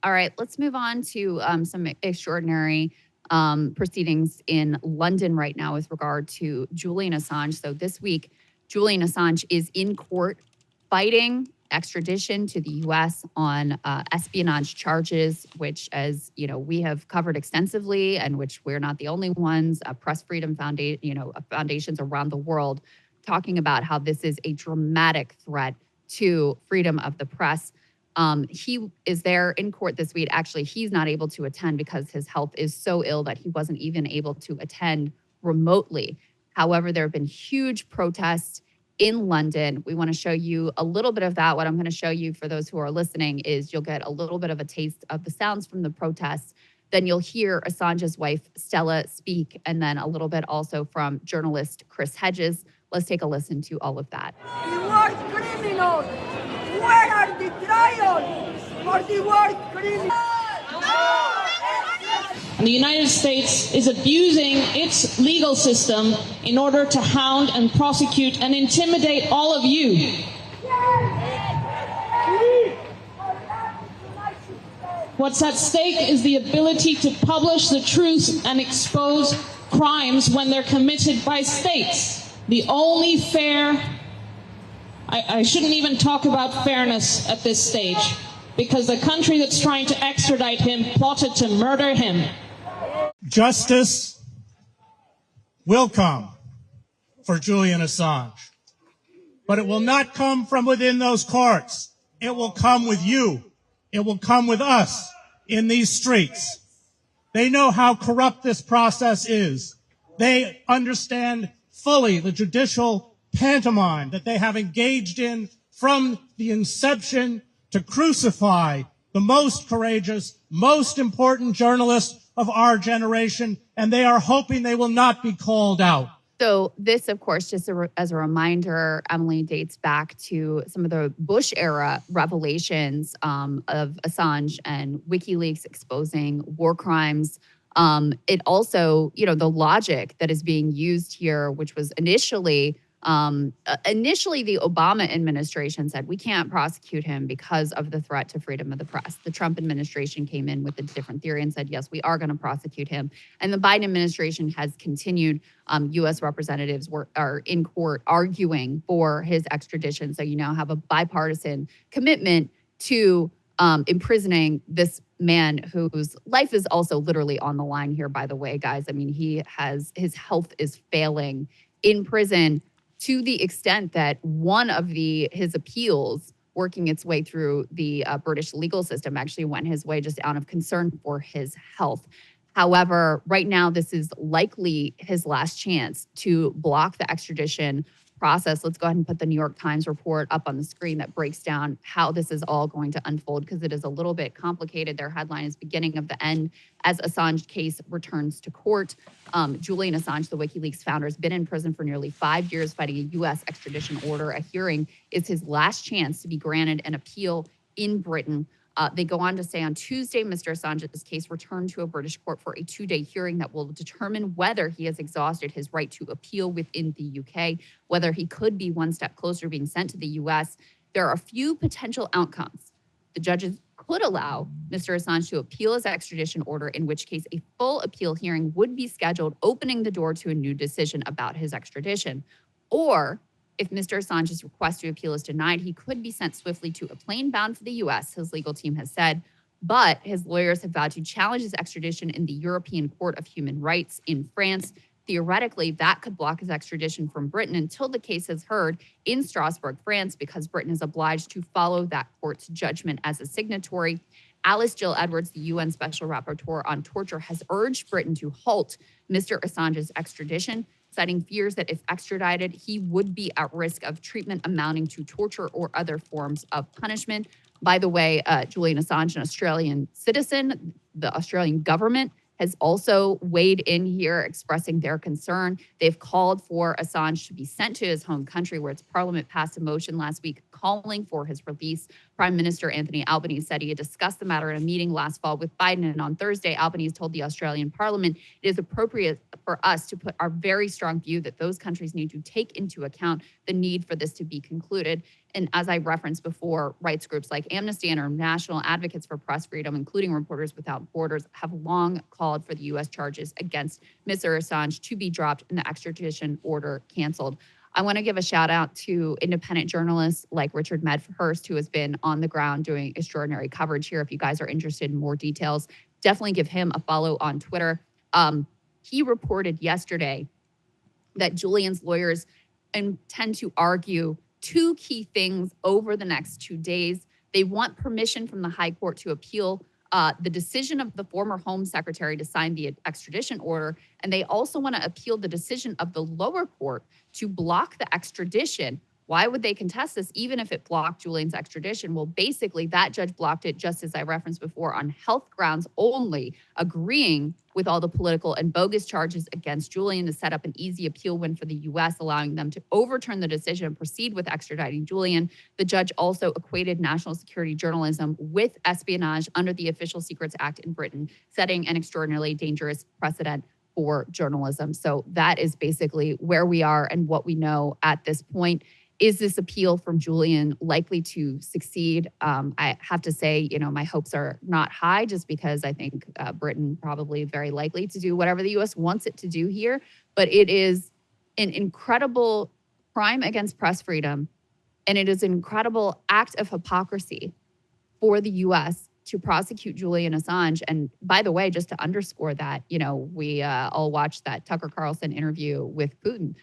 All right, let's move on to some extraordinary proceedings in London right now with regard to Julian Assange. So this week, Julian Assange is in court fighting extradition to the U.S. on espionage charges, which, as you know, we have covered extensively, and which we're not the only ones. Press Freedom foundations around the world talking about how this is a dramatic threat to freedom of the press. He is there in court this week. Actually, he's not able to attend because his health is so ill that he wasn't even able to attend remotely. However, there have been huge protests in London. We want to show you a little bit of that. What I'm going to show you for those who are listening is you'll get a little bit of a taste of the sounds from the protests. Then you'll hear Assange's wife, Stella, speak, and then a little bit also from journalist Chris Hedges. Let's take a listen to all of that. The worst criminals! Where are the trials for the worst criminals? And the United States is abusing its legal system in order to hound and prosecute and intimidate all of you. What's at stake is the ability to publish the truth and expose crimes when they're committed by states. The only fair... I shouldn't even talk about fairness at this stage, because the country that's trying to extradite him plotted to murder him. Justice will come for Julian Assange, but it will not come from within those courts. It will come with you. It will come with us in these streets. They know how corrupt this process is. They understand fully the judicial pantomime that they have engaged in from the inception to crucify the most courageous, most important journalists of our generation, and they are hoping they will not be called out. So this, of course, just as a reminder, Emily, dates back to some of the Bush-era revelations of Assange and WikiLeaks exposing war crimes. It also, the logic that is being used here, which was initially the Obama administration said we can't prosecute him because of the threat to freedom of the press. The Trump administration came in with a different theory and said, yes, we are going to prosecute him. And the Biden administration has continued. U.S. representatives are in court arguing for his extradition. So you now have a bipartisan commitment to imprisoning this man whose life is also literally on the line here, by the way, guys. I mean, his health is failing in prison, to the extent that one of his appeals working its way through the British legal system actually went his way just out of concern for his health. However, right now, this is likely his last chance to block the extradition process. Let's go ahead and put the New York Times report up on the screen that breaks down how this is all going to unfold, because it is a little bit complicated. Their headline is "Beginning of the End" as Assange case returns to court. Julian Assange, the WikiLeaks founder, has been in prison for nearly 5 years fighting a U.S. extradition order. A hearing is his last chance to be granted an appeal in Britain. They go on to say on Tuesday, Mr. Assange's case returned to a British court for a 2-day hearing that will determine whether he has exhausted his right to appeal within the UK, whether he could be one step closer to being sent to the US. There are a few potential outcomes. The judges could allow Mr. Assange to appeal his extradition order, in which case a full appeal hearing would be scheduled, opening the door to a new decision about his extradition. Or if Mr. Assange's request to appeal is denied, he could be sent swiftly to a plane bound for the U.S., his legal team has said. But his lawyers have vowed to challenge his extradition in the European Court of Human Rights in France. Theoretically, that could block his extradition from Britain until the case is heard in Strasbourg, France, because Britain is obliged to follow that court's judgment as a signatory. Alice Jill Edwards, the UN Special Rapporteur on Torture, has urged Britain to halt Mr. Assange's extradition, citing fears that if extradited, he would be at risk of treatment amounting to torture or other forms of punishment. By the way, Julian Assange, an Australian citizen, the Australian government has also weighed in here, expressing their concern. They've called for Assange to be sent to his home country, where its parliament passed a motion last week calling for his release. Prime Minister Anthony Albanese said he had discussed the matter in a meeting last fall with Biden. And on Thursday, Albanese told the Australian Parliament it is appropriate for us to put our very strong view that those countries need to take into account the need for this to be concluded. And as I referenced before, rights groups like Amnesty International, advocates for press freedom, including Reporters Without Borders, have long called for the U.S. charges against Mr. Assange to be dropped and the extradition order canceled. I want to give a shout out to independent journalists like Richard Medhurst, who has been on the ground doing extraordinary coverage here. If you guys are interested in more details, definitely give him a follow on Twitter. He reported yesterday that Julian's lawyers intend to argue two key things over the next 2 days. They want permission from the High Court to appeal the decision of the former Home Secretary to sign the extradition order. And they also want to appeal the decision of the lower court to block the extradition. Why would they contest this, even if it blocked Julian's extradition? Well, basically, that judge blocked it, just as I referenced before, on health grounds only, agreeing with all the political and bogus charges against Julian to set up an easy appeal win for the U.S., allowing them to overturn the decision and proceed with extraditing Julian. The judge also equated national security journalism with espionage under the Official Secrets Act in Britain, setting an extraordinarily dangerous precedent for journalism. So that is basically where we are and what we know at this point. Is this appeal from Julian likely to succeed? I have to say, my hopes are not high, just because I think Britain probably very likely to do whatever the U.S. wants it to do here. But it is an incredible crime against press freedom, and it is an incredible act of hypocrisy for the U.S. to prosecute Julian Assange. And by the way, just to underscore that, we all watched that Tucker Carlson interview with Putin.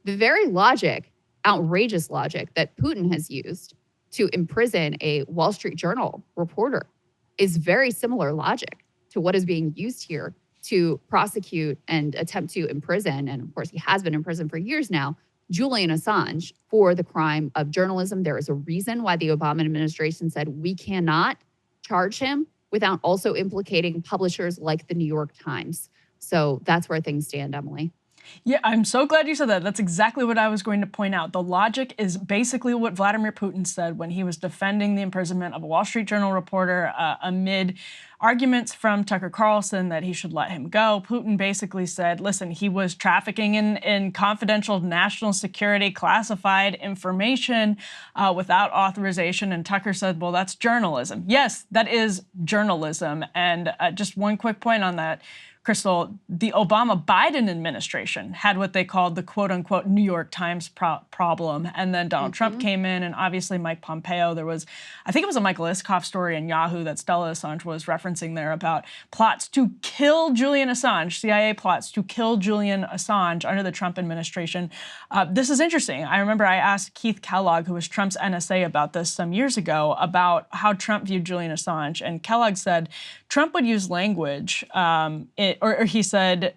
The very outrageous logic that Putin has used to imprison a Wall Street Journal reporter is very similar logic to what is being used here to prosecute and attempt to imprison, and of course he has been in prison for years now, Julian Assange for the crime of journalism. There is a reason why the Obama administration said we cannot charge him without also implicating publishers like the New York Times. So that's where things stand, Emily. Yeah, I'm so glad you said that. That's exactly what I was going to point out. The logic is basically what Vladimir Putin said when he was defending the imprisonment of a Wall Street Journal reporter amid arguments from Tucker Carlson that he should let him go. Putin basically said, listen, he was trafficking in confidential national security classified information without authorization. And Tucker said, well, that's journalism. Yes, that is journalism. And just one quick point on that, Krystal, the Obama-Biden administration had what they called the quote-unquote New York Times problem. And then Donald Trump came in, and obviously Mike Pompeo. There was, I think it was a Michael Iskoff story in Yahoo that Stella Assange was referencing there about plots to kill Julian Assange, CIA plots to kill Julian Assange under the Trump administration. This is interesting. I remember I asked Keith Kellogg, who was Trump's NSA, about this some years ago, about how Trump viewed Julian Assange. And Kellogg said Trump would use language, or he said,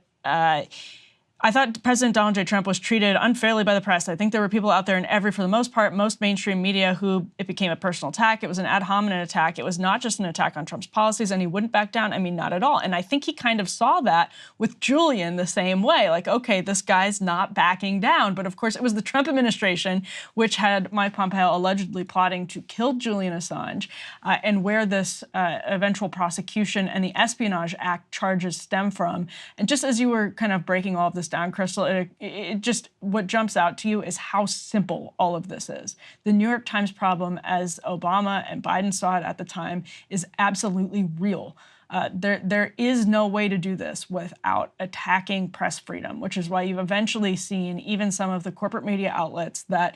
I thought President Donald J. Trump was treated unfairly by the press. I think there were people out there for the most part, most mainstream media who it became a personal attack. It was an ad hominem attack. It was not just an attack on Trump's policies, and he wouldn't back down. I mean, not at all. And I think he kind of saw that with Julian the same way. Like, okay, this guy's not backing down. But of course, it was the Trump administration, which had Mike Pompeo allegedly plotting to kill Julian Assange, and where this eventual prosecution and the Espionage Act charges stem from. And just as you were kind of breaking all of this down, Krystal, it just, what jumps out to you is how simple all of this is. The New York Times problem, as Obama and Biden saw it at the time, is absolutely real. There is no way to do this without attacking press freedom, which is why you've eventually seen even some of the corporate media outlets that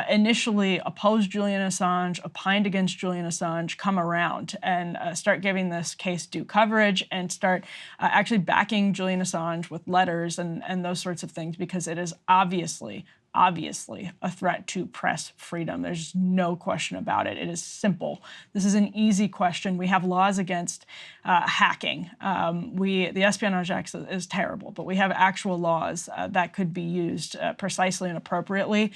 initially opposed Julian Assange, opined against Julian Assange, come around and start giving this case due coverage and start actually backing Julian Assange with letters and those sorts of things, because it is obviously a threat to press freedom. There's no question about it. It is simple. This is an easy question. We have laws against hacking. The Espionage Act is terrible, but we have actual laws that could be used precisely and appropriately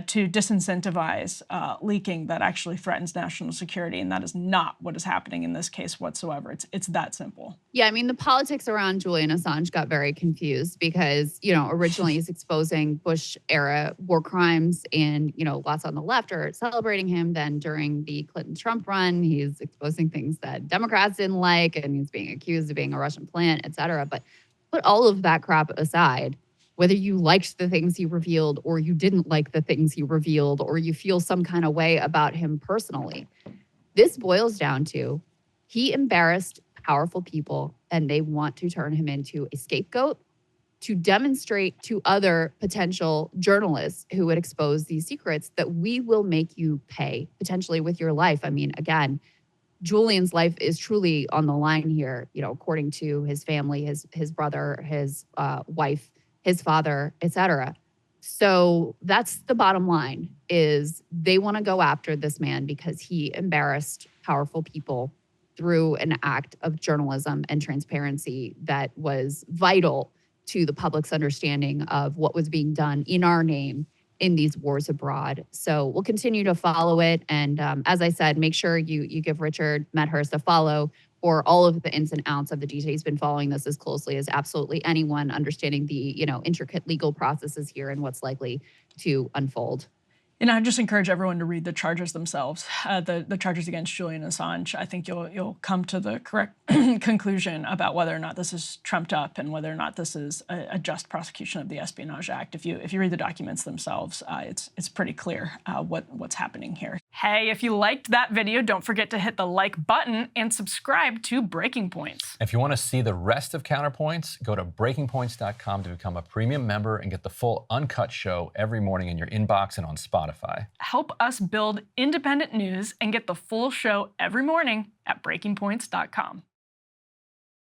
to disincentivize leaking that actually threatens national security, and that is not what is happening in this case whatsoever. It's that simple. Yeah, I mean, the politics around Julian Assange got very confused because, originally he's exposing Bush-era etc., war crimes, and lots on the left are celebrating him. Then during the Clinton-Trump run, he's exposing things that Democrats didn't like, and he's being accused of being a Russian plant, etc. But put all of that crap aside, whether you liked the things he revealed or you didn't like the things he revealed, or you feel some kind of way about him personally, this boils down to he embarrassed powerful people, and they want to turn him into a scapegoat to demonstrate to other potential journalists who would expose these secrets that we will make you pay, potentially with your life. I mean, again, Julian's life is truly on the line here, according to his family, his brother, his wife, his father, etc. So that's the bottom line, is they want to go after this man because he embarrassed powerful people through an act of journalism and transparency that was vital to the public's understanding of what was being done in our name in these wars abroad. So we'll continue to follow it. And as I said, make sure you give Richard Medhurst a follow for all of the ins and outs of the details. He's been following this as closely as absolutely anyone, understanding the intricate legal processes here and what's likely to unfold. And I just encourage everyone to read the charges themselves, the charges against Julian Assange. I think you'll come to the correct conclusion about whether or not this is trumped up and whether or not this is a just prosecution of the Espionage Act. If you read the documents themselves, it's pretty clear what's happening here. Hey, if you liked that video, don't forget to hit the like button and subscribe to Breaking Points. If you want to see the rest of Counterpoints, go to breakingpoints.com to become a premium member and get the full uncut show every morning in your inbox and on Spotify. Help us build independent news and get the full show every morning at breakingpoints.com.